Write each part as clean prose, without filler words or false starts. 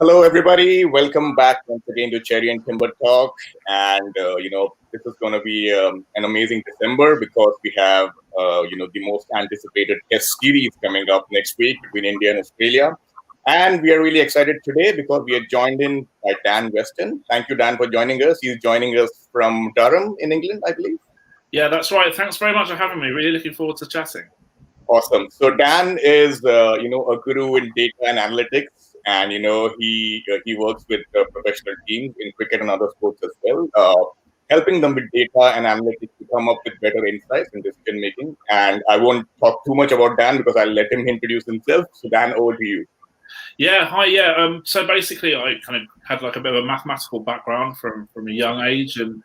Hello, everybody. Welcome back once again to Cherry and Timber Talk. And, this is going to be an amazing December because we have, the most anticipated test series coming up next week between India and Australia. And we are really excited today because we are joined in by Dan Weston. Thank you, Dan, for joining us. He's joining us from Durham in England, I believe. Yeah, that's right. Thanks very much for having me. Really looking forward to chatting. Awesome. So Dan is, a guru in data and analytics, and he works with professional teams in cricket and other sports as well, helping them with data and analytics to come up with better insights and decision making. And I won't talk too much about Dan because I'll let him introduce himself. So Dan, over to you. Yeah, hi. Yeah, so basically, I kind of had like a bit of a mathematical background from a young age, and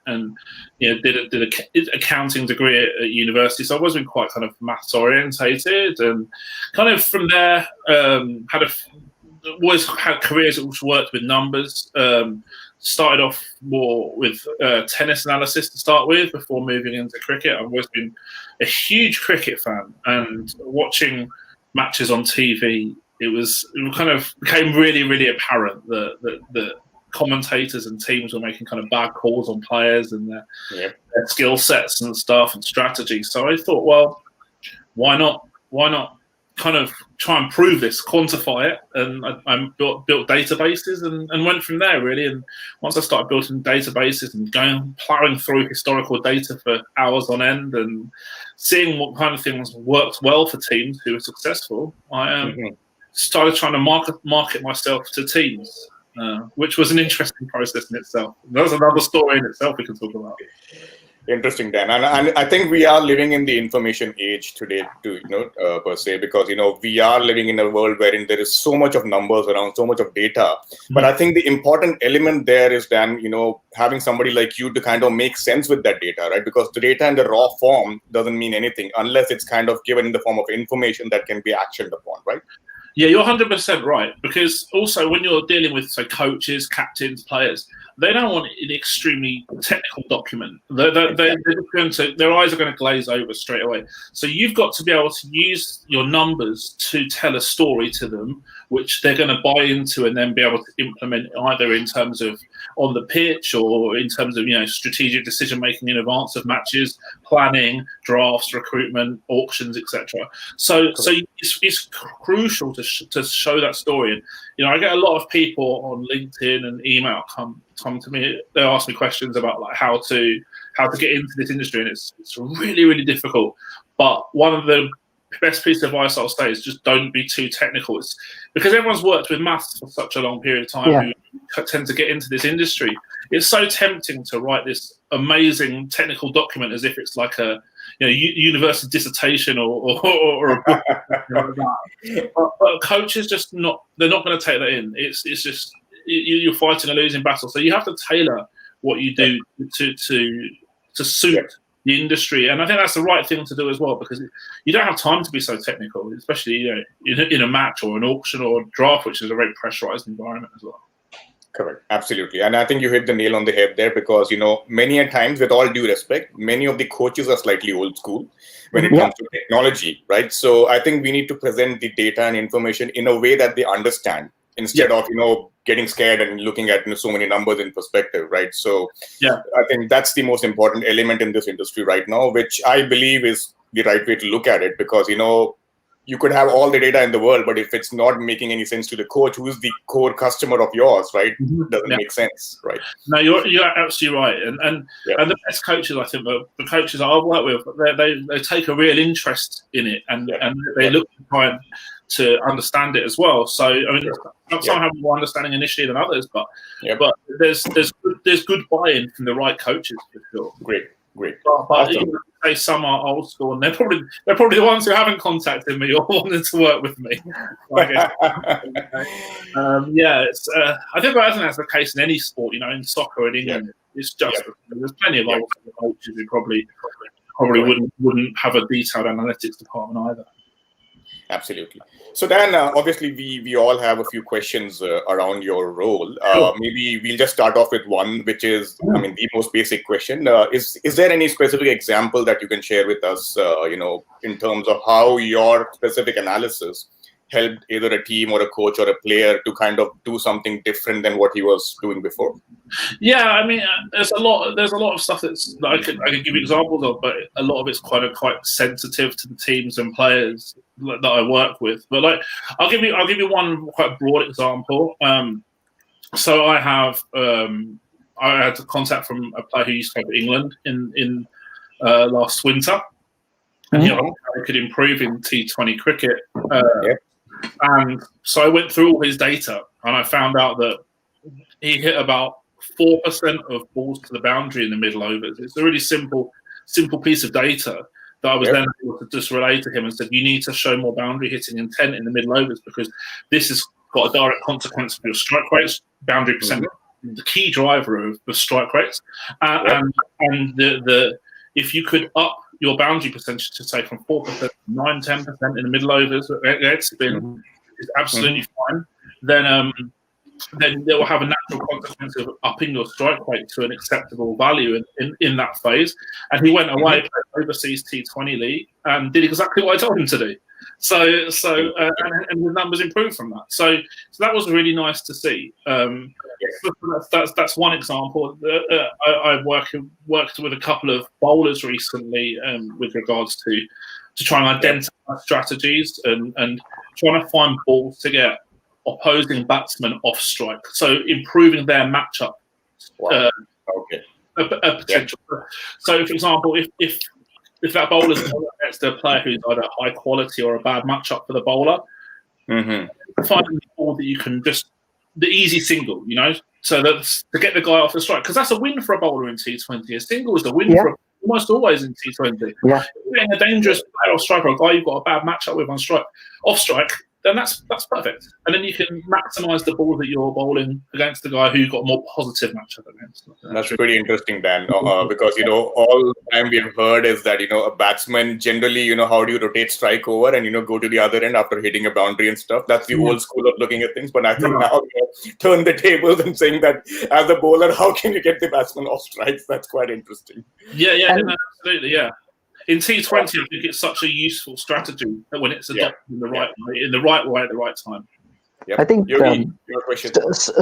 did an accounting degree at university. So I've always been quite kind of maths orientated, and kind of from there always had careers which worked with numbers. Started off more with tennis analysis to start with before moving into cricket. I've always been a huge cricket fan, and watching matches on TV. It kind of became really, really apparent that commentators and teams were making kind of bad calls on players and their skill sets and stuff and strategy. So I thought, well, why not kind of try and prove this, quantify it, and I built databases and went from there really. And once I started building databases and plowing through historical data for hours on end and seeing what kind of things worked well for teams who were successful, I started trying to market myself to teams, which was an interesting process in itself. That's another story in itself we can talk about. Interesting, Dan. And I think we are living in the information age today, too, per se, because, we are living in a world wherein there is so much of numbers around, so much of data. But I think the important element there is, Dan, having somebody like you to kind of make sense with that data, right? Because the data in the raw form doesn't mean anything unless it's kind of given in the form of information that can be actioned upon, right? Yeah, you're 100% right. Because also when you're dealing with, say, coaches, captains, players, they don't want an extremely technical document. They're going to, their eyes are going to glaze over straight away. So you've got to be able to use your numbers to tell a story to them, which they're going to buy into and then be able to implement either in terms of on the pitch or in terms of strategic decision making in advance of matches, planning, drafts, recruitment, auctions, etc. So it's crucial to show that story. And I get a lot of people on LinkedIn and email come to me. They ask me questions about like how to get into this industry, and it's really, really difficult. But one of the best piece of advice I'll say is just don't be too technical. It's because everyone's worked with maths for such a long period of time who tend to get into this industry. It's so tempting to write this amazing technical document as if it's like a university dissertation or a book. But coaches just they're not going to take that in. It's just you're fighting a losing battle. So you have to tailor what you do to suit the industry, and I think that's the right thing to do as well, because you don't have time to be so technical, especially in a match or an auction or a draft, which is a very pressurized environment as well. Correct. Absolutely. And I think you hit the nail on the head there because, many a times, with all due respect, many of the coaches are slightly old school when it comes to technology, right? So I think we need to present the data and information in a way that they understand instead of, getting scared and looking at so many numbers in perspective, right? So I think that's the most important element in this industry right now, which I believe is the right way to look at it because, you could have all the data in the world, but if it's not making any sense to the coach, who is the core customer of yours, right? It doesn't make sense, right? No, you're absolutely right. And the best coaches, I think, the coaches I've worked with, they take a real interest in it, and they look to try to understand it as well. So I mean, some have more understanding initially than others, but there's good buy-in from the right coaches for sure. Great. But awesome. Say some are old school, and they're probably the ones who haven't contacted me or wanted to work with me. It's I think that's the case in any sport. In soccer in England, it's just there's plenty of old coaches who probably wouldn't have a detailed analytics department either. Absolutely. So Dan, obviously we all have a few questions around your role. Maybe we'll just start off with one, which is, the most basic question. Is there any specific example that you can share with us, in terms of how your specific analysis helped either a team or a coach or a player to kind of do something different than what he was doing before? Yeah, I mean, there's a lot of stuff that I could give you examples of, but a lot of it's quite sensitive to the teams and players that I work with. But like, I'll give you one quite broad example. So I had contact from a player who used to play for England in last winter, and he could improve in T20 cricket. And so I went through all his data, and I found out that he hit about 4% of balls to the boundary in the middle overs. It's a really simple piece of data that I was then able to just relay to him and said, you need to show more boundary hitting intent in the middle overs, because this has got a direct consequence for your strike rates, boundary percentage, the key driver of the strike rates. And if you could up your boundary percentage to say from 4% to 9-10% in the middle overs, it's been is absolutely fine. Then they will have a natural consequence of upping your strike rate to an acceptable value in that phase. And he went away, played overseas T20 league, and did exactly what I told him to do. So and the numbers improved from that. So that was really nice to see. That's one example. I've worked with a couple of bowlers recently with regards to trying to identify strategies and trying to find balls to get opposing batsmen off strike. So improving their matchup potential. So, for example, if that bowler's against a player who's either high quality or a bad matchup for the bowler, find the ball that you can just the easy single, so that's to get the guy off the strike, because that's a win for a bowler in T20. A single is a win for almost always in T20. Yeah. If you're getting a dangerous player off strike or a guy you've got a bad matchup with off strike, then that's perfect. And then you can maximise the ball that you're bowling against the guy who you've got a more positive matchup against. That's pretty interesting, Dan, because, all the time we've heard is that, a batsman generally, how do you rotate strike over and, go to the other end after hitting a boundary and stuff. That's the old school of looking at things. But I think now turn the tables and saying that as a bowler, how can you get the batsman off strikes? That's quite interesting. Yeah, absolutely, yeah. In T20, I think it's such a useful strategy that when it's adopted in the right way, at the right time. Yep. I think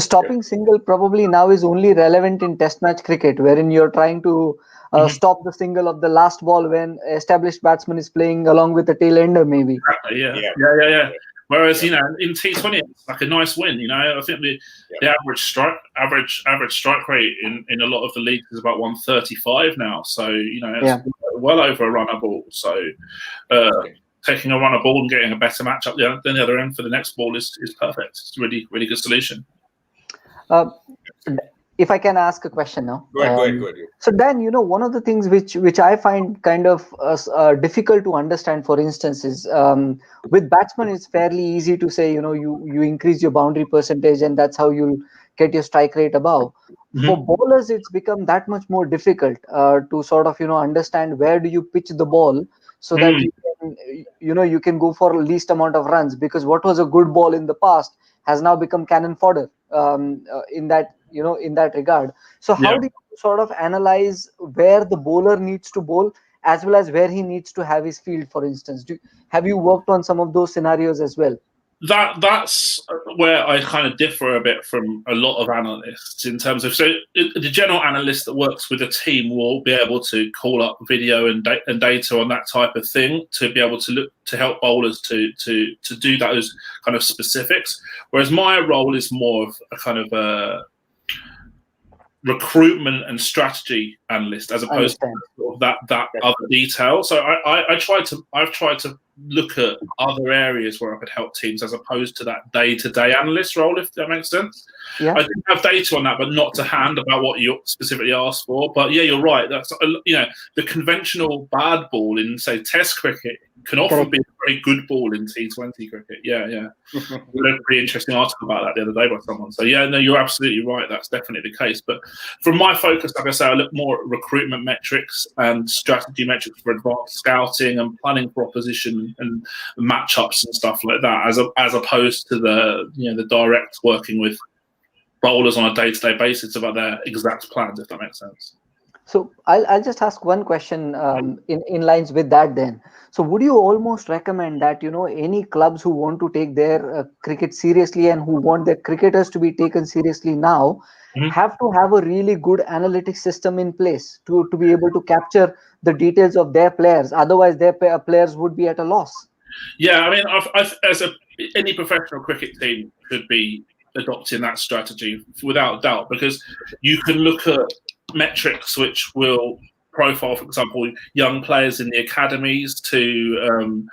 stopping single probably now is only relevant in Test match cricket, wherein you're trying to stop the single of the last ball when established batsman is playing along with the tail ender, maybe. Yeah. Whereas in T20 it's like a nice win. I think the average strike rate in a lot of the leagues is about 135 now. So it's well over a runner ball. So taking a runner ball and getting a better matchup than the other end for the next ball is perfect. It's a really, really good solution. If I can ask a question now. Go ahead. So Dan, one of the things which I find kind of difficult to understand, for instance, is with batsmen it's fairly easy to say, you increase your boundary percentage and that's how you'll get your strike rate above. For bowlers, it's become that much more difficult to sort of, understand where do you pitch the ball so that you can go for least amount of runs, because what was a good ball in the past has now become cannon fodder in that regard. So how do you sort of analyze where the bowler needs to bowl as well as where he needs to have his field, for instance? Have you worked on some of those scenarios as well? That's where I kind of differ a bit from a lot of analysts in terms of, so the general analyst that works with a team will be able to call up video and data on that type of thing to be able to look to help bowlers to do those kind of specifics. Whereas my role is more of a kind of a recruitment and strategy analyst as opposed to sort of that other detail. So I've tried to look at other areas where I could help teams as opposed to that day-to-day analyst role, if that makes sense. I do have data on that, but not to hand about what you specifically asked for. But yeah, you're right. That's the conventional bad ball in, say, Test cricket can often be a very good ball in T20 cricket. Yeah. I read a pretty interesting article about that the other day by someone. So yeah, no, you're absolutely right. That's definitely the case. But from my focus, like I say, I look more at recruitment metrics and strategy metrics for advanced scouting and planning for opposition and matchups and stuff like that, as opposed to the direct working with bowlers on a day-to-day basis about their exact plans, if that makes sense. So I'll just ask one question in lines with that then. So would you almost recommend that, any clubs who want to take their cricket seriously and who want their cricketers to be taken seriously now Mhm. have to have a really good analytics system in place to be able to capture the details of their players? Otherwise, their players would be at a loss. Yeah, I mean, any professional cricket team should be adopting that strategy without doubt, because you can look at metrics which will profile, for example, young players in the academies to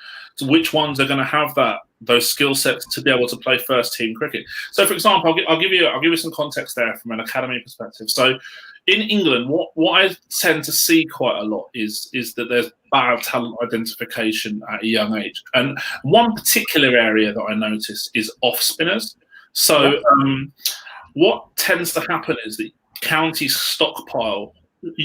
which ones are going to have those skill sets to be able to play first team cricket. So, for example, I'll give you some context there from an academy perspective. So, in England, what I tend to see quite a lot is that there's bad talent identification at a young age. And one particular area that I notice is off spinners. So what tends to happen is that counties stockpile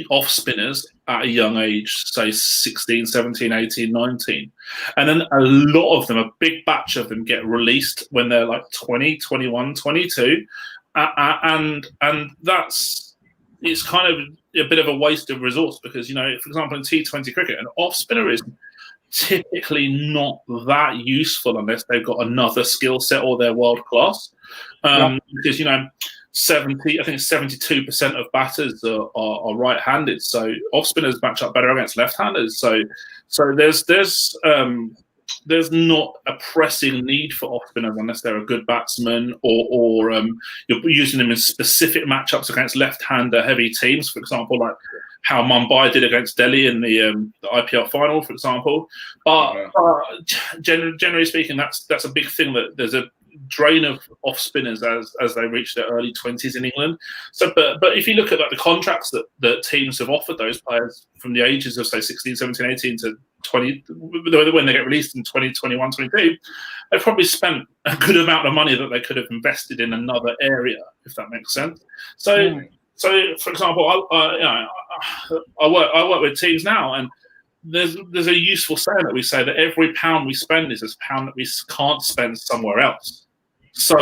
off spinners at a young age, say 16, 17, 18, 19. And then a lot of them, a big batch of them get released when they're like 20, 21, 22. And it's kind of a bit of a waste of resource because, for example, in T20 cricket, an off spinner is typically not that useful unless they've got another skill set or they're world class. Because, 72% of batters are right-handed, so off spinners match up better against left-handers. So there's not a pressing need for off spinners unless they're a good batsman or you're using them in specific matchups against left-hander heavy teams, for example, like how Mumbai did against Delhi in the IPL final, for example. But generally speaking, that's a big thing, that there's a drain of off spinners as they reach their early 20s in England. So, but if you look at the contracts that teams have offered those players from the ages of say 16, 17, 18 to 20, when they get released in 20, 21, 22, they've probably spent a good amount of money that they could have invested in another area, if that makes sense. So, for example, I work with teams now, and there's a useful saying that we say that every pound we spend is a pound that we can't spend somewhere else. So,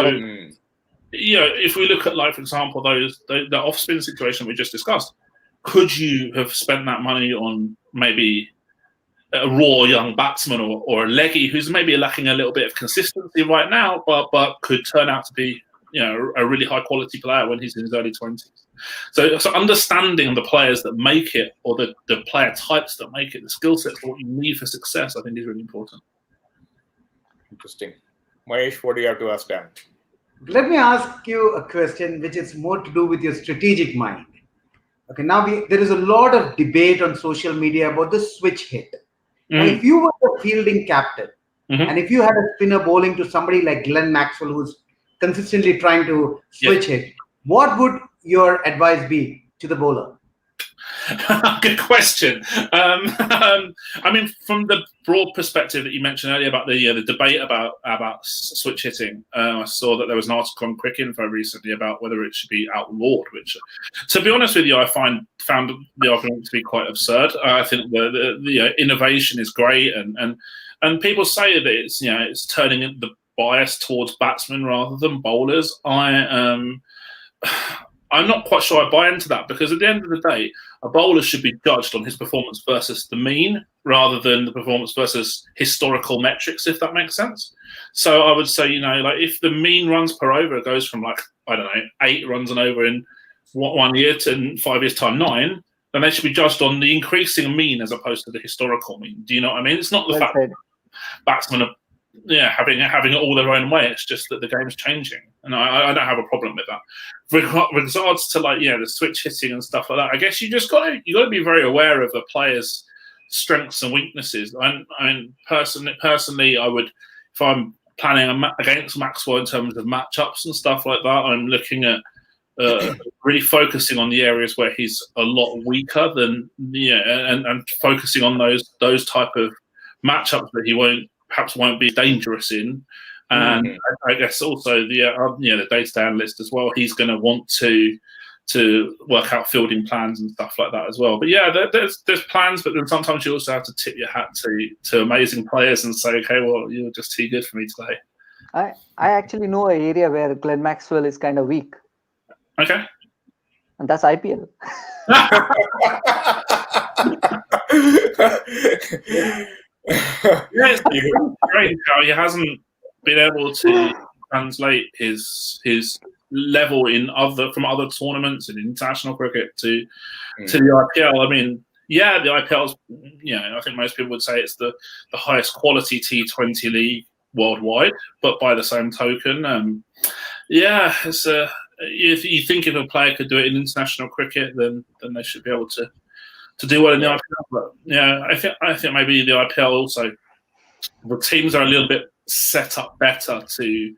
if we look at, like, for example, the off-spin situation we just discussed, could you have spent that money on maybe a raw young batsman or a leggy who's maybe lacking a little bit of consistency right now, but could turn out to be a really high quality player when he's in his early 20s? So understanding the players that make it, or the player types that make it, the skill sets, what you need for success, I think is really important. Interesting. Mahesh, what do you have to ask Dan? Let me ask you a question which is more to do with your strategic mind. Okay, now there is a lot of debate on social media about the switch hit. Now, if you were the fielding captain, and if you had a spinner bowling to somebody like Glenn Maxwell, who's consistently trying to switch hit, what would your advice be to the bowler? Good question. I mean, from the broad perspective that you mentioned earlier about the debate about switch hitting, I saw that there was an article on Cricket Info recently about whether it should be outlawed. Which, to be honest with you, I found the argument to be quite absurd. I think the innovation is great, and people say that it's turning the bias towards batsmen rather than bowlers. I'm not quite sure I buy into that, because at the end of the day, a bowler should be judged on his performance versus the mean rather than the performance versus historical metrics, if that makes sense. So I would say, like, if the mean runs per over goes from 8 runs an over in 1 year to in 5 years' time 9, then they should be judged on the increasing mean as opposed to the historical mean. Do you know what I mean? It's not the fact that batsmen are having it all their own way. It's just that the game's changing, and I don't have a problem with that. With regards to the switch hitting and stuff like that, I guess you got to be very aware of the players' strengths and weaknesses. I mean, personally, I would, if I'm planning against Maxwell in terms of matchups and stuff like that, I'm looking at really focusing on the areas where he's a lot weaker than and focusing on those type of matchups that he perhaps won't be dangerous in. And I guess also the data analyst as well, he's going to want to work out fielding plans and stuff like that as well. But there's plans, but then sometimes you also have to tip your hat to amazing players and say, okay, well, you're just too good for me today. I actually know an area where Glenn Maxwell is kind of weak. Okay. And that's IPL. Yeah, it's strange how he hasn't been able to translate his level from other tournaments in international cricket to the IPL. I mean, yeah, the IPL's, I think most people would say it's the highest quality T20 league worldwide, but by the same token, it's if you think if a player could do it in international cricket, then they should be able to do well in the IPL. But yeah, I think maybe the IPL also, the teams are a little bit set up better to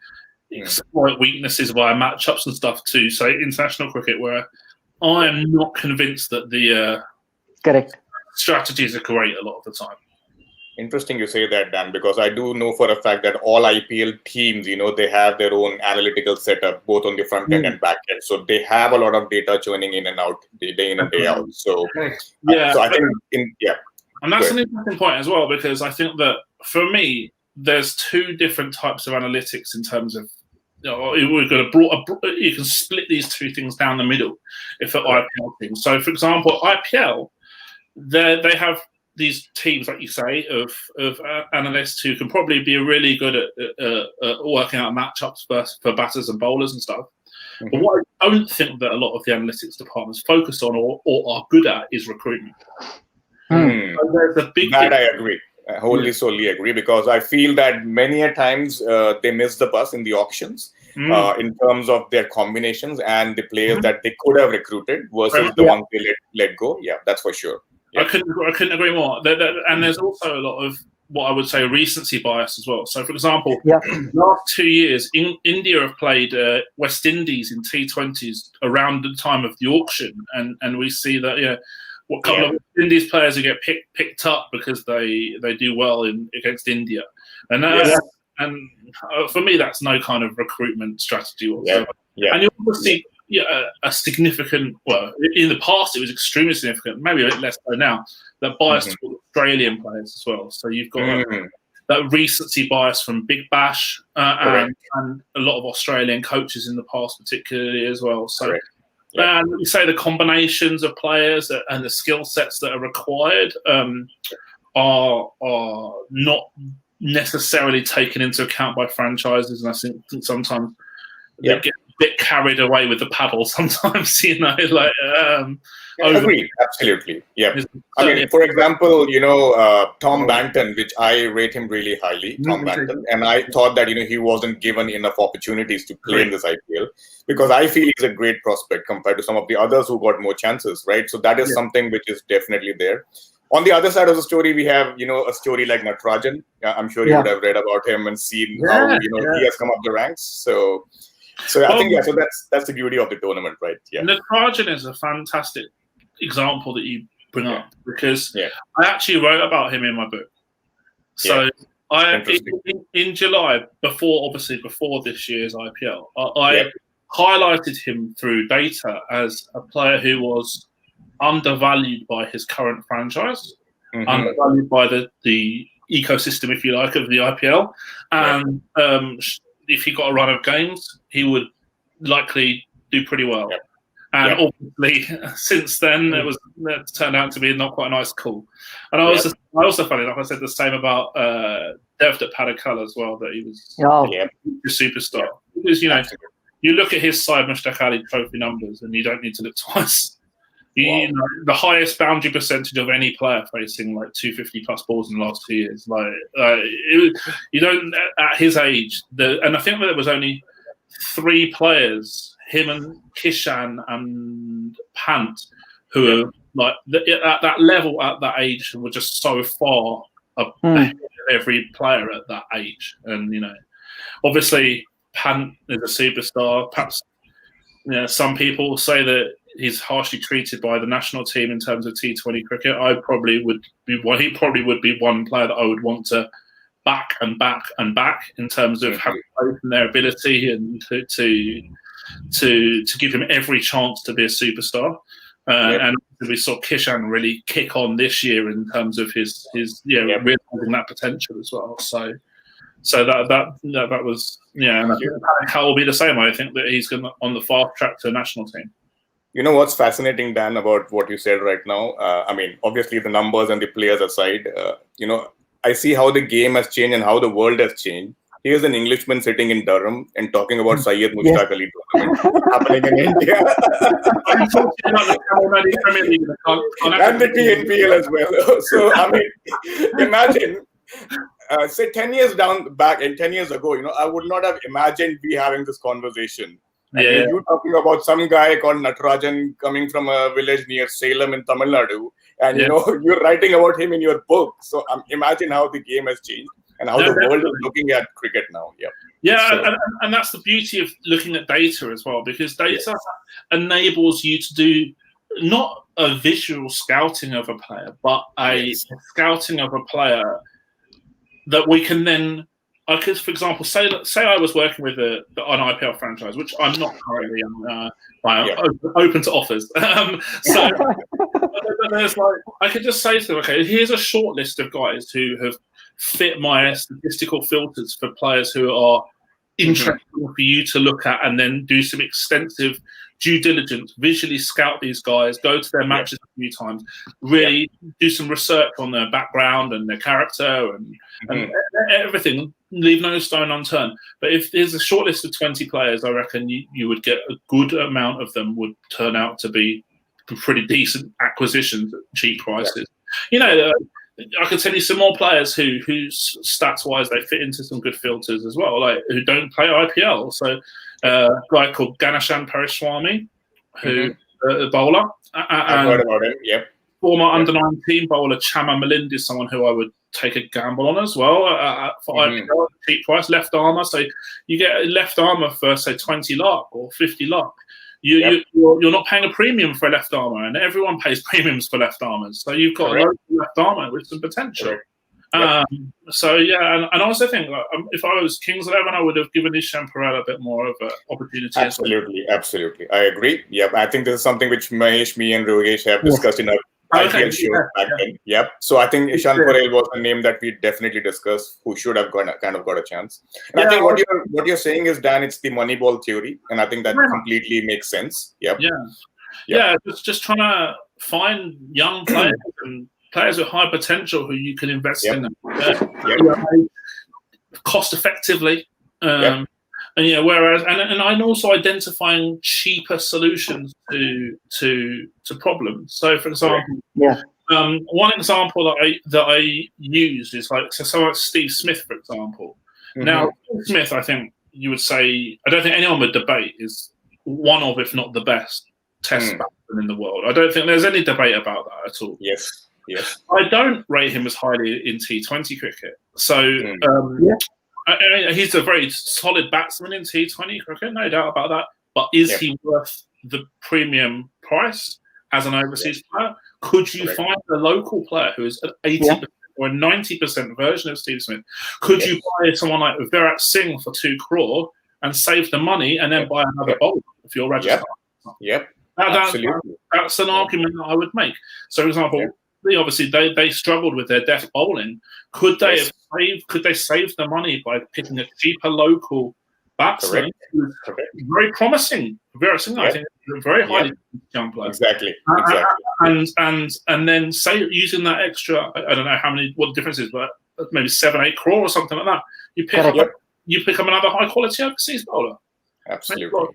exploit weaknesses via matchups and stuff too. So international cricket, where I am not convinced that the correct strategies are great a lot of the time. Interesting you say that, Dan, because I do know for a fact that all IPL teams, they have their own analytical setup, both on the front end and back end. So they have a lot of data churning in and out, day in and day out. So, so I think, and that's an interesting point as well, because I think that for me, there's two different types of analytics in terms of, we're going to you can split these two things down the middle if at IPL teams. So, for example, IPL, they have these teams, like you say, of analysts who can probably be really good at working out matchups for batters and bowlers and stuff. But what I don't think that a lot of the analytics departments focus on or are good at is recruitment. So there's a big that I agree. I wholly solely agree, because I feel that many a times they miss the bus in the auctions in terms of their combinations and the players that they could have recruited versus the ones they let go. Yeah, that's for sure. Yeah. I couldn't agree more. And there's also a lot of what I would say recency bias as well. So, for example, last 2 years, India have played West Indies in T20s around the time of the auction, and we see that what couple of West Indies players who get picked up because they do well against India, and for me that's no kind of recruitment strategy whatsoever. And you also see a significant, well, in the past it was extremely significant, maybe a bit less so now, that bias toward Australian players as well. So you've got that recency bias from Big Bash and a lot of Australian coaches in the past particularly as well. So and you say the combinations of players and the skill sets that are required are not necessarily taken into account by franchises, and I think sometimes they get a bit carried away with the paddle sometimes, Agreed, absolutely. Yeah. I mean, for example, Tom Banton, which I rate him really highly, Tom Banton, and I thought that, he wasn't given enough opportunities to play in this IPL, because I feel he's a great prospect compared to some of the others who got more chances, right? So that is something which is definitely there. On the other side of the story, we have, a story like Natarajan. I'm sure you would have read about him and seen how, he has come up the ranks. So I think, so that's the beauty of the tournament, right? Yeah. Natarajan is a fantastic example that you bring up, because I actually wrote about him in my book. So in July, before this year's IPL, I highlighted him through data as a player who was undervalued by his current franchise, undervalued by the ecosystem, if you like, of the IPL, and if he got a run of games, he would likely do pretty well. And obviously, since then, it turned out to be not quite a nice call. And I also, funny enough, I said the same about Devdutt Padikkal as well, that he was a superstar. Because, you look at his Syed Mushtaq Ali trophy numbers, and you don't need to look twice. The highest boundary percentage of any player facing like 250 plus balls in the last 2 years. You don't, at his age, and I think that there was only 3 players, him and Kishan and Pant, who are at that level at that age were just so far ahead of every player at that age. And obviously Pant is a superstar. Perhaps some people say that he's harshly treated by the national team in terms of T20 cricket. He probably would be one player that I would want to back and back and back in terms of having faith in their ability and to give him every chance to be a superstar. And we saw Kishan really kick on this year in terms of his realizing that potential as well. So that was and I think Padikkal will be the same. I think that he's going on the fast track to the national team. You know what's fascinating, Dan, about what you said right now? I mean, obviously the numbers and the players aside, I see how the game has changed and how the world has changed. Here's an Englishman sitting in Durham and talking about Syed Mushtaq Ali tournament happening in India. I'm talking about the Saudi Premier League And the TNPL as well. So, I mean, imagine, say 10 years back, and 10 years ago, I would not have imagined we having this conversation. And you're talking about some guy called Natarajan coming from a village near Salem in Tamil Nadu, and you're writing about him in your book. So imagine how the game has changed and how the world is looking at cricket now. And that's the beauty of looking at data as well, because data enables you to do not a visual scouting of a player, but a scouting of a player that we can then. I could, for example, say I was working with an IPL franchise, which I'm not currently. Open to offers. So there's I could just say to them, okay, here's a short list of guys who have fit my statistical filters for players who are interesting for you to look at, and then do some extensive due diligence, visually scout these guys, go to their matches a few times, really do some research on their background and their character and everything. Leave no stone unturned. But if there's a short list of 20 players, I reckon you would get a good amount of them would turn out to be pretty decent acquisitions at cheap prices. I could tell you some more players who stats-wise they fit into some good filters as well, like who don't play IPL. So a guy called Ganashan Pariswamy, who a bowler. I've heard about him. Yep. Former under-19 bowler Chama Malindi is someone who I would take a gamble on as well for IPL, cheap price, left armour. So you get a left armour for say 20 lakh or 50 lakh. You're not paying a premium for a left armour, and everyone pays premiums for left armours. So you've got a local left armour with some potential. And I also think if I was Kings 11, I would have given Ishan Perel a bit more of an opportunity. Absolutely. I agree. Yep. I think this is something which Mahesh, me, and Rogesh have discussed in our IPL show back then. Yep. So I think Ishan Perel was a name that we definitely discussed who should have got a chance. And I think what you're saying is, Dan, it's the Moneyball theory, and I think that completely makes sense. Yep. Just trying to find young players and players with high potential who you can invest in them cost effectively. Whereas and also identifying cheaper solutions to problems. So, for example, one example that I use is someone like Steve Smith, for example. Now, Steve Smith, I think you would say, I don't think anyone would debate, is one of, if not the best, Test batsman in the world. I don't think there's any debate about that at all. Yes. I don't rate him as highly in T20 cricket. So he's a very solid batsman in T20 cricket, no doubt about that. But is he worth the premium price as an overseas player? Could you find a local player who is an 80% or a 90% version of Steve Smith? Could you buy someone like Virat Singh for 2 crore and save the money and then buy another bowler if you're registered? That's an argument that I would make. So, for example, obviously they struggled with their death bowling. Could they save the money by picking a cheaper local batsman? Very promising. Virat Singh, I think, is a very highly young player. Exactly. And then say using that extra, I don't know what the difference is, but maybe 7-8 crore or something like that. You pick up another high quality overseas bowler. Absolutely.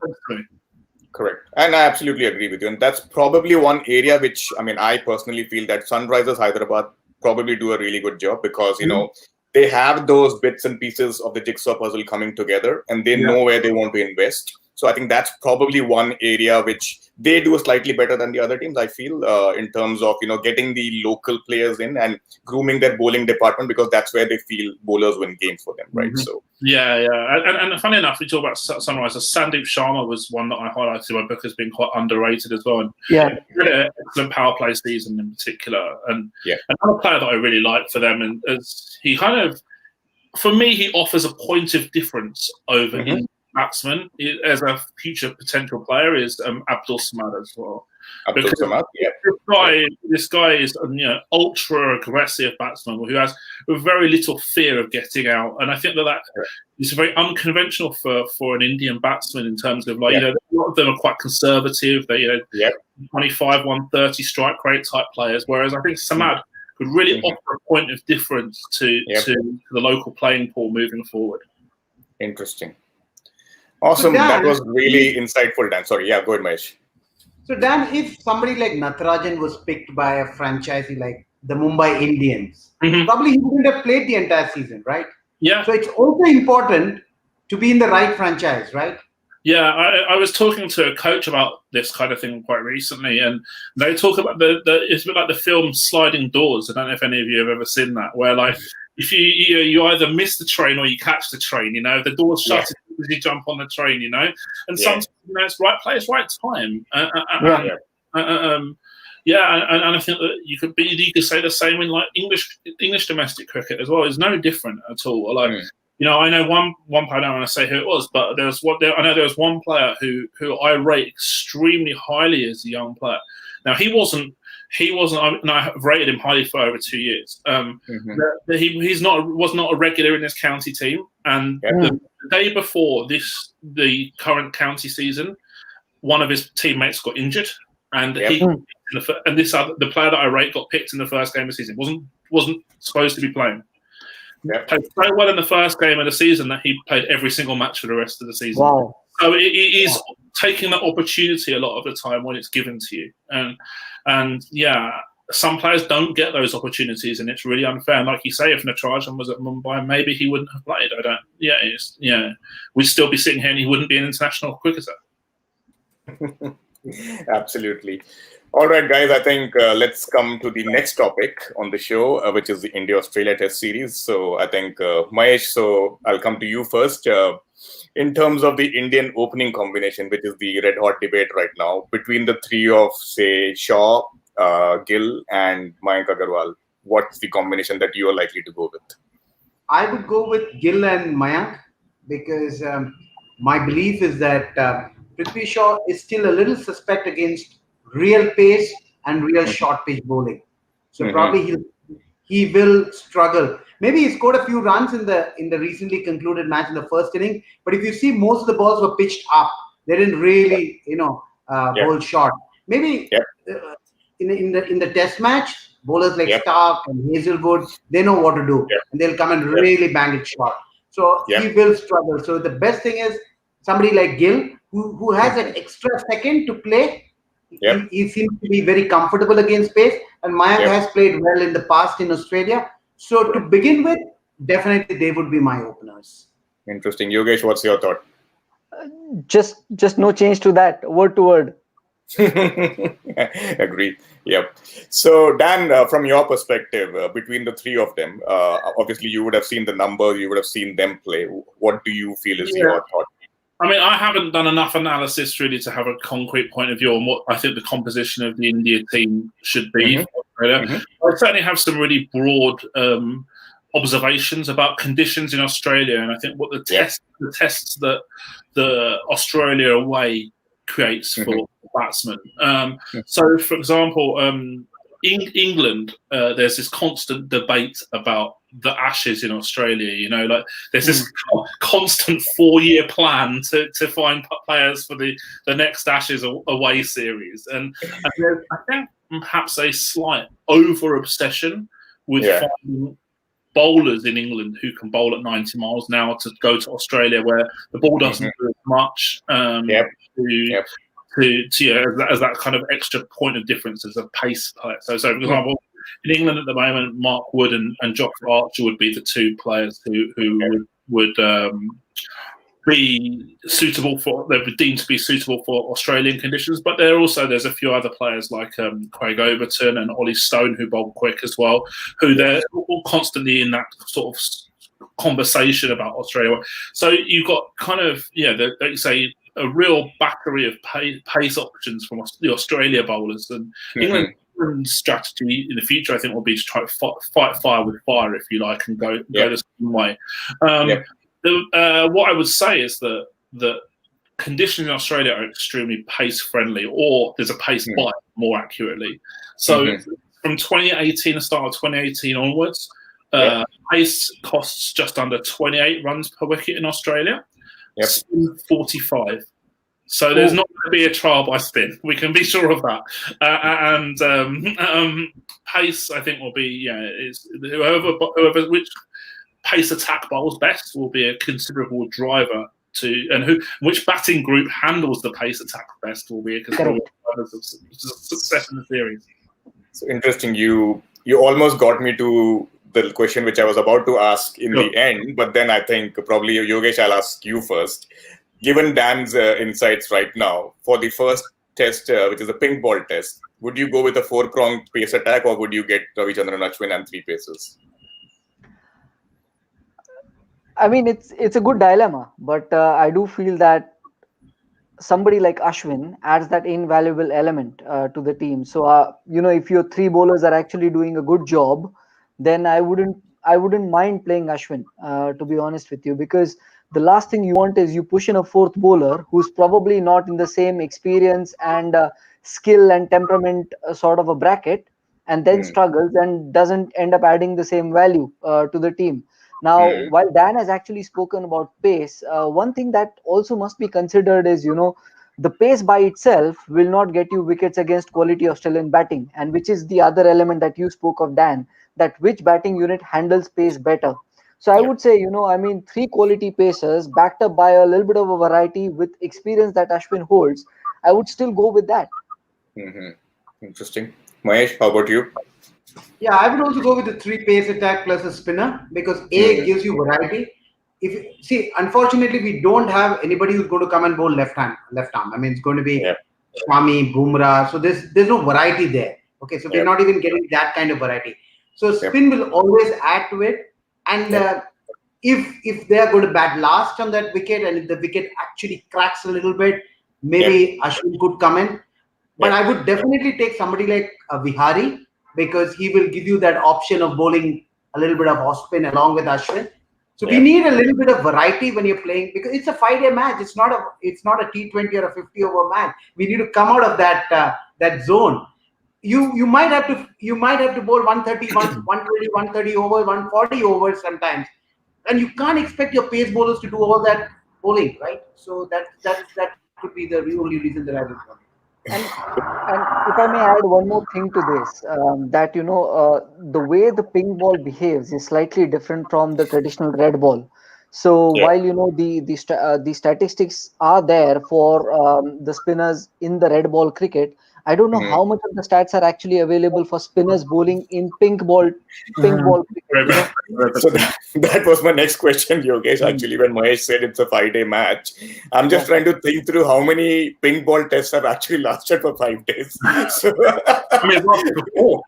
Correct. And I absolutely agree with you. And that's probably one area which, I personally feel that Sunrisers Hyderabad probably do a really good job because, they have those bits and pieces of the jigsaw puzzle coming together and they know where they want to invest. So I think that's probably one area which they do slightly better than the other teams, I feel, in terms of, getting the local players in and grooming their bowling department because that's where they feel bowlers win games for them, right? So And funny enough, we talk about Sunrisers. Sandeep Sharma was one that I highlighted in my book as being quite underrated as well. And he had an excellent power play season in particular. And another player that I really like for them, and as he for me, he offers a point of difference over his batsman as a future potential player is Abdul Samad as well. Abdul Samad, yeah. This guy is ultra aggressive batsman who has very little fear of getting out, and I think that is very unconventional for an Indian batsman in terms of a lot of them are quite conservative. They 25, 130 strike rate type players, whereas I think Samad could really offer a point of difference to the local playing pool moving forward. Interesting. Awesome. So Dan, that was really insightful, Dan. Sorry. Yeah, go ahead, Mahesh. So Dan, if somebody like Natarajan was picked by a franchisee like the Mumbai Indians, probably he wouldn't have played the entire season, right? Yeah. So it's also important to be in the right franchise, right? Yeah, I was talking to a coach about this kind of thing quite recently, and they talk about it's a bit like the film Sliding Doors. I don't know if any of you have ever seen that, where like if you either miss the train or you catch the train, the doors shut as you jump on the train, and sometimes it's right place, right time. And I think that you could say the same in like English domestic cricket as well. It's no different at all. Like I know one player. I don't want to say who it was, but I know there was one player who I rate extremely highly as a young player. Now he wasn't. And I've rated him highly for over 2 years. He was not a regular in this county team, and the day before the current county season, one of his teammates got injured, and the player that I rate got picked in the first game of the season. wasn't supposed to be playing. Played so well in the first game of the season that he played every single match for the rest of the season. Wow. So it is taking that opportunity a lot of the time when it's given to you. And some players don't get those opportunities, and it's really unfair. And like you say, if Natarajan was at Mumbai, maybe he wouldn't have played. We'd still be sitting here and he wouldn't be an international cricketer. Absolutely. All right, guys, I think let's come to the next topic on the show, which is the India-Australia Test Series. So I think, Mahesh, so I'll come to you first. In terms of the Indian opening combination, which is the red-hot debate right now, between the three of, say, Shaw, Gill, and Mayank Agarwal, what's the combination that you are likely to go with? I would go with Gill and Mayank because my belief is that Prithvi Shaw is still a little suspect against real pace and real short pitch bowling. So probably he will struggle. Maybe he scored a few runs in the recently concluded match in the first inning, but if you see, most of the balls were pitched up. They didn't really, bowl short. Maybe in the test match, bowlers like Stark and Hazelwood, they know what to do, and they'll come and really bang it short. So he will struggle. So the best thing is somebody like Gill, who has an extra second to play. He seems to be very comfortable against pace, and Mayank has played well in the past in Australia. So to begin with, definitely they would be my openers. Interesting. Yogesh, what's your thought? Just no change to that, word to word. Agreed. Yep. So Dan, from your perspective, between the three of them, obviously you would have seen the numbers, you would have seen them play. What do you feel is your thought? I mean, I haven't done enough analysis really to have a concrete point of view on what I think the composition of the India team should be. I certainly have some really broad observations about conditions in Australia, and I think what the tests that the Australia away creates for batsmen. So, for example, in England, there's this constant debate about the Ashes in Australia. Like there's this constant 4-year plan to find players for the next Ashes away series, and there's, I think, perhaps a slight over obsession with finding bowlers in England who can bowl at 90 miles an hour to go to Australia where the ball doesn't do as much as that kind of extra point of difference as a pace player. So for example, in England at the moment, Mark Wood and Josh Archer would be the two players who would be suitable they would deemed to be suitable for Australian conditions. But there's a few other players like Craig Overton and Ollie Stone who bowl quick as well, who they're all constantly in that sort of conversation about Australia. So you've got kind of like you say, a real battery of pace options from the Australia bowlers, and England's strategy in the future, I think, will be to try to fight fire with fire, if you like, and go the same way. What I would say is that conditions in Australia are extremely pace friendly, or there's a pace bite, more accurately. So from 2018, the start of 2018 onwards, pace costs just under 28 runs per wicket in Australia. Spin 45. So there's not going to be a trial by spin. We can be sure of that. And pace, I think, will be is whoever which pace attack bowls best will be a considerable driver to, and which batting group handles the pace attack best will be a considerable driver of success in the series. So interesting. You almost got me to the question which I was about to ask in the end, but then I think probably Yogesh, I'll ask you first. Given Dan's insights right now, for the first test, which is a pink ball test, would you go with a 4-pronged pace attack, or would you get Ravichandran Ashwin and 3 paces? I mean, it's a good dilemma, but I do feel that somebody like Ashwin adds that invaluable element to the team. So if your 3 bowlers are actually doing a good job, then I wouldn't mind playing Ashwin, to be honest with you, because the last thing you want is you push in a 4th bowler who's probably not in the same experience and skill and temperament sort of a bracket, and then struggles and doesn't end up adding the same value to the team. Now, while Dan has actually spoken about pace, one thing that also must be considered is, the pace by itself will not get you wickets against quality Australian batting, and which is the other element that you spoke of, Dan, that which batting unit handles pace better. So I would say, 3 quality pacers backed up by a little bit of a variety with experience that Ashwin holds, I would still go with that. Interesting. Mahesh, how about you? Yeah, I would also go with the 3 pace attack plus a spinner, because A gives you variety. Unfortunately, we don't have anybody who's going to come and bowl left arm. I mean, it's going to be Shami, Bumrah. So there's no variety there. Okay, so we're not even getting that kind of variety. So spin will always add to it. And if they are going to bat last on that wicket, and if the wicket actually cracks a little bit, maybe Ashwin could come in. But I would definitely take somebody like Vihari, because he will give you that option of bowling a little bit of off spin along with Ashwin. So we need a little bit of variety when you're playing, because it's a 5-day match. It's not a T20 or a 50-over match. We need to come out of that zone. You might have to bowl 130, 120, 130 overs, 140 overs sometimes, and you can't expect your pace bowlers to do all that bowling, right? So that could be the only reason that I would want. And if I may add one more thing to this, that the way the pink ball behaves is slightly different from the traditional red ball. So while the statistics are there for the spinners in the red ball cricket, I don't know how much of the stats are actually available for spinners bowling in pink ball cricket. So that was my next question, Yogesh. Actually, when Mahesh said it's a 5-day match, I'm just trying to think through how many pink ball tests have actually lasted for 5 days. So, I mean, it's not before.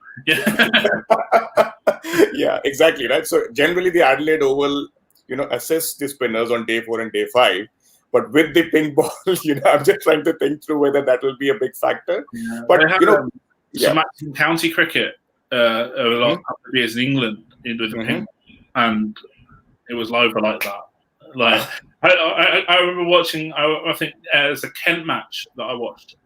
Yeah, exactly, right. So generally, the Adelaide Oval, assess the spinners on day 4 and day 5. But with the pink ball, I'm just trying to think through whether that will be a big factor. Yeah, but some matches in county cricket over the last couple of years in England with the pink, and it was over like that. Like I remember watching. I think there's a Kent match that I watched.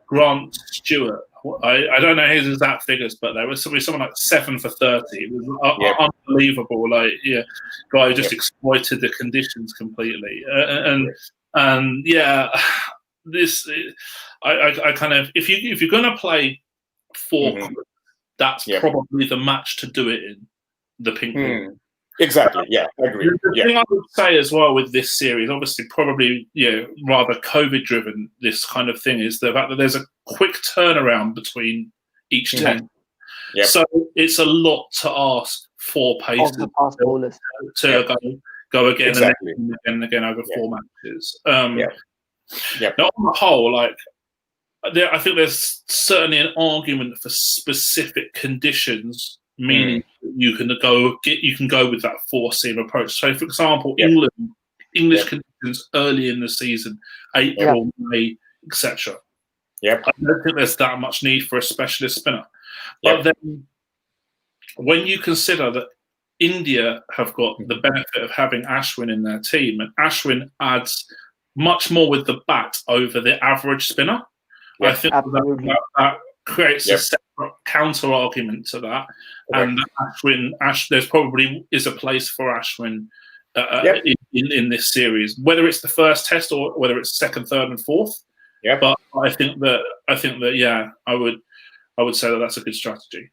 Grant Stewart. I don't know his exact figures, but there was someone like 7 for 30. It was unbelievable. Guy who just exploited the conditions completely. This I kind of, if you're going to play 4, that's probably the match to do it in, the pink ball. Exactly. Yeah, I agree. The thing I would say as well with this series, obviously, probably rather COVID-driven, this kind of thing, is the fact that there's a quick turnaround between each 10. So it's a lot to ask for pacers to go again and again over 4 matches. Now, on the whole, I think there's certainly an argument for specific conditions, meaning you can go with that 4-seam approach. So, for example, English conditions early in the season, April, May, etc. I don't think there's that much need for a specialist spinner. But then, when you consider that India have got the benefit of having Ashwin in their team, and Ashwin adds much more with the bat over the average spinner. I think that creates a separate counter argument to that, and there's probably is a place for Ashwin in this series, whether it's the first test or whether it's second, third, and fourth. Yeah, but I think that I would say that that's a good strategy.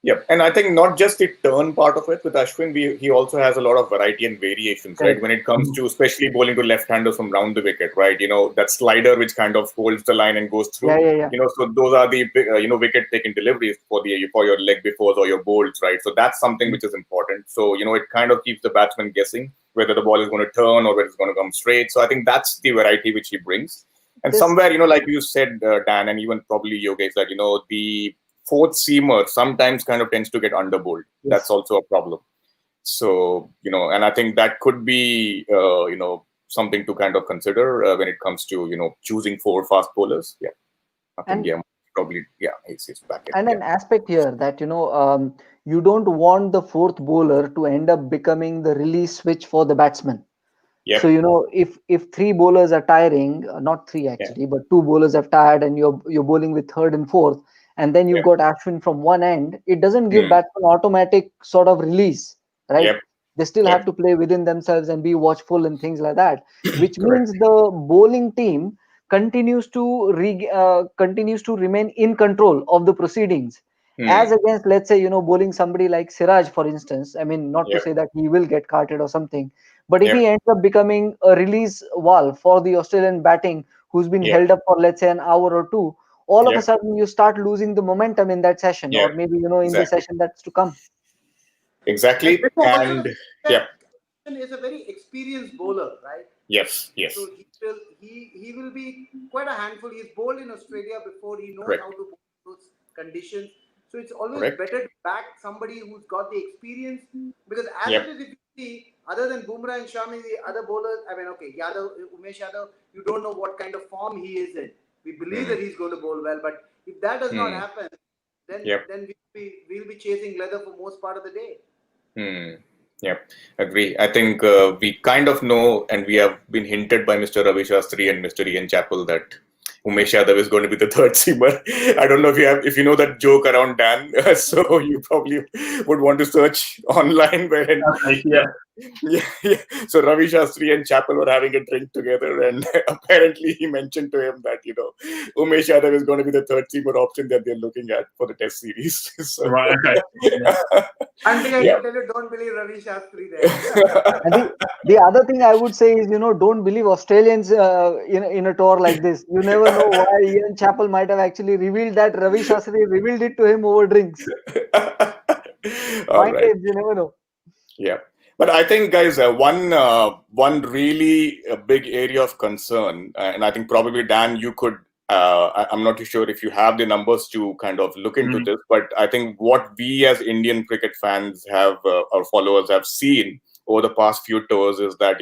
Yep, and I think not just the turn part of it with Ashwin, he also has a lot of variety and variations, right? When it comes to especially bowling to left-handers from round the wicket, right? That slider which kind of holds the line and goes through. So those are the wicket-taking deliveries for your leg befores or your bowls, right? So that's something which is important. So it kind of keeps the batsman guessing whether the ball is going to turn or whether it's going to come straight. So I think that's the variety which he brings. And somewhere, like you said, Dan, and even probably Yogesh, that the fourth seamer sometimes kind of tends to get underbowled. Yes. That's also a problem. So, and I think that could be, something to kind of consider when it comes to, choosing 4 fast bowlers. Yeah. I think, he's back. And an aspect here that, you don't want the fourth bowler to end up becoming the release switch for the batsman. Yep. So, if 3 bowlers are tiring, not 3 actually, but 2 bowlers have tired and you're bowling with third and fourth, and then you've got Ashwin from one end, it doesn't give batsmen automatic sort of release, right? Yep. They still have to play within themselves and be watchful and things like that, which means the bowling team continues to remain in control of the proceedings. As against, let's say, bowling somebody like Siraj, for instance. I mean, not to say that he will get carted or something, but if he ends up becoming a release valve for the Australian batting, who's been held up for, let's say, an hour or 2, all of a sudden you start losing the momentum in that session, or maybe, in the session that's to come. Exactly. And is a very experienced bowler, right? Yes. So he will be quite a handful. He's bowled in Australia before. He knows how to bowl those conditions. So it's always better to back somebody who's got the experience, because as it is, if you see, other than Bumrah and Shami, the other bowlers, I mean, Umesh Yadav, you don't know what kind of form he is in. We believe that he's going to bowl well, but if that does not happen, then we'll be chasing leather for most part of the day. Yep, agree. I think we kind of know, and we have been hinted by Mr. Ravi Shastri and Mr. Ian Chappell that Umesh Yadav is going to be the third seamer. I don't know if you know that joke around Dan, so you probably would want to search online. So Ravi Shastri and Chappell were having a drink together, and apparently he mentioned to him that Umesh Yadav is going to be the third seamer option that they're looking at for the Test series. So, right. Okay. Until I tell you, don't believe Ravi Shastri there. And the other thing I would say is, don't believe Australians in a tour like this. You never know why Ian Chappell might have actually revealed that. Ravi Shastri revealed it to him over drinks. You never know. Yeah. But I think, guys, one really big area of concern, and I think probably, Dan, you could, I'm not too sure if you have the numbers to kind of look into this, but I think what we as Indian cricket fans have, our followers have seen over the past few tours is that,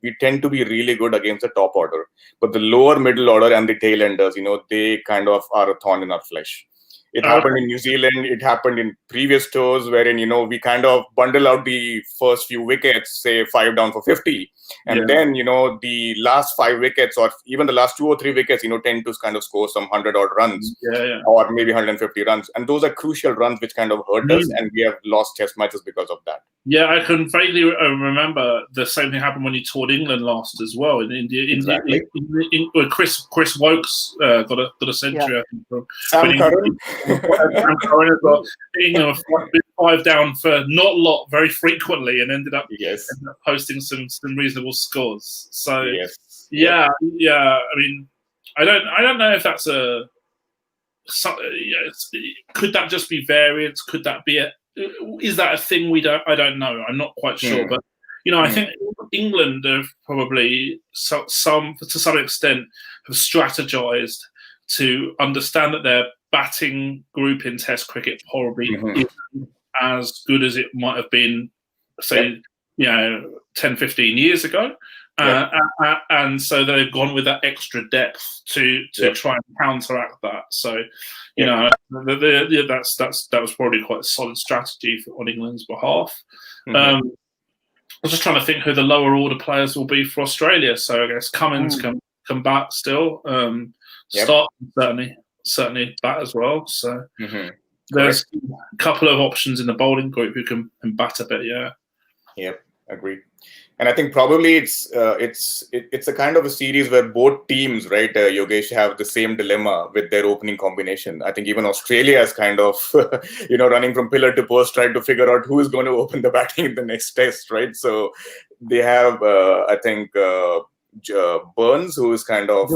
we tend to be really good against the top order, but the lower middle order and the tail enders, they kind of are a thorn in our flesh. It happened in New Zealand. It happened in previous tours wherein, we kind of bundle out the first few wickets, say 5 down for 50. And then, the last 5 wickets or even the last 2 or 3 wickets, tend to kind of score some 100 odd runs or maybe 150 runs. And those are crucial runs which kind of hurt us. And we have lost test matches because of that. Yeah, I can vaguely remember the same thing happened when he toured England last as well. In India, Chris Wokes got a century. I think, from Sam Curran. Sam Curran as well. England were 5 down for not a lot very frequently, and ended up posting some reasonable scores. So I mean, I don't know if that's could that just be variance? Could that be is that a thing I don't know. I'm not quite sure, but I think England have probably to some extent have strategized to understand that their batting group in Test cricket probably isn't as good as it might have been, say, 10, 15 years ago. And so they've gone with that extra depth to try and counteract that. So, that was probably quite a solid strategy on England's behalf. was just trying to think who the lower order players will be for Australia. So I guess Cummins can bat still. Stark certainly bat as well. So there's a couple of options in the bowling group who can bat a bit. Yeah. Yep. Agreed. And I think probably it's a kind of a series where both teams, right, Yogesh, have the same dilemma with their opening combination. I think even Australia is kind of, running from pillar to post, trying to figure out who is going to open the batting in the next test, right? So they have, I think, Burns, who is kind of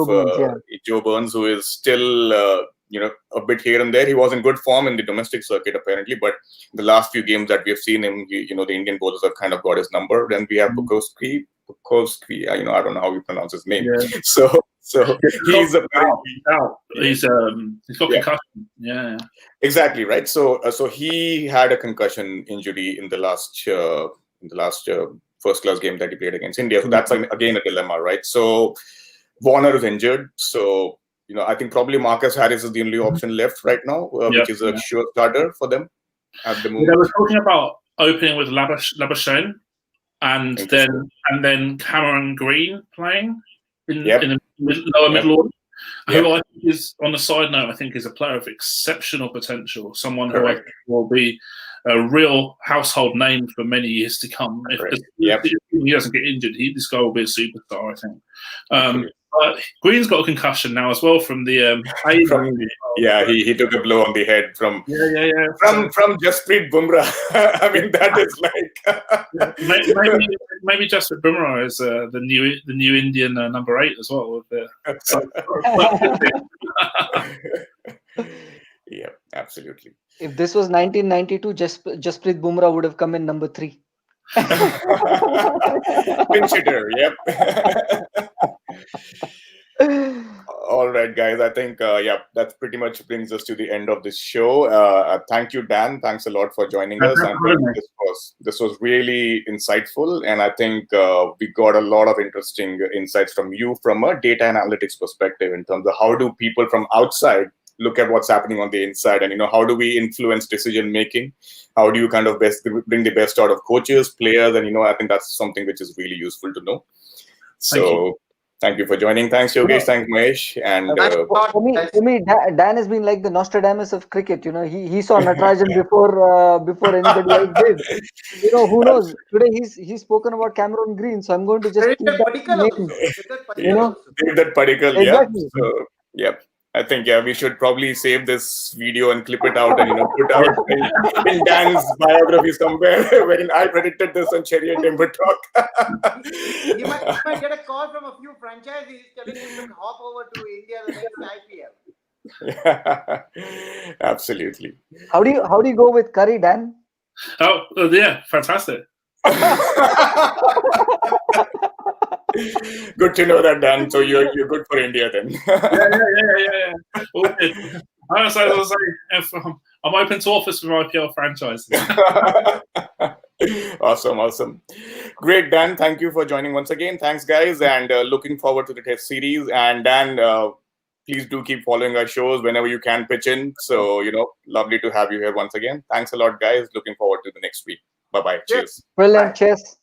Joe Burns, who is still, a bit here and there. He was in good form in the domestic circuit, apparently, but the last few games that we have seen him, the Indian bowlers have kind of got his number. Then we have Bukowski, I don't know how you pronounce his name. Yeah. So he's out. He's got concussion. Yeah. Exactly right. So he had a concussion injury in the last first class game that he played against India. So that's again a dilemma, right? So Warner is injured. So I think probably Marcus Harris is the only option left right now, which is a sure starter for them at the moment. They were talking about opening with Labuschagne and then Cameron Green playing in the lower middle order. Who I think is, on the side note, I think is a player of exceptional potential. Someone who I think will be a real household name for many years to come. If he doesn't get injured, this guy will be a superstar, I think. Green's got a concussion now as well from the he took a blow on the head from from Jasprit Bumrah. I mean, that is like maybe Jasprit Bumrah is the new Indian number 8 as well. Yeah, absolutely. If this was 1992, Jasprit Bumrah would have come in number 3. Pinch hitter, yep. All right, guys. I think that pretty much brings us to the end of this show. Thank you, Dan. Thanks a lot for joining us. And this was really insightful, and I think we got a lot of interesting insights from you from a data analytics perspective in terms of how do people from outside look at what's happening on the inside, and how do we influence decision making? How do you kind of bring the best out of coaches, players, and I think that's something which is really useful to know. So thank you for joining. Thanks, Yogesh. Thanks, Mahesh. And for me, Dan has been like the Nostradamus of cricket. He saw Natarajan before anybody else did. Who knows? Today he's spoken about Cameron Green, so I'm going to just keep that particle. Exactly. So I think we should probably save this video and clip it out and put out in Dan's biography somewhere wherein I predicted this on Chariot Timber Talk. You might get a call from a few franchisees telling you to hop over to India the next IPL. Yeah, absolutely. How do you go with curry, Dan? Oh yeah, fantastic. Good to know that, Dan. So you're good for India then. Yeah. As I was saying, I'm open to offers for IPL franchises. Awesome. Great, Dan. Thank you for joining once again. Thanks, guys, and looking forward to the test series. And Dan, please do keep following our shows whenever you can pitch in. So, lovely to have you here once again. Thanks a lot, guys. Looking forward to the next week. Bye-bye. Cheers. Brilliant. Cheers.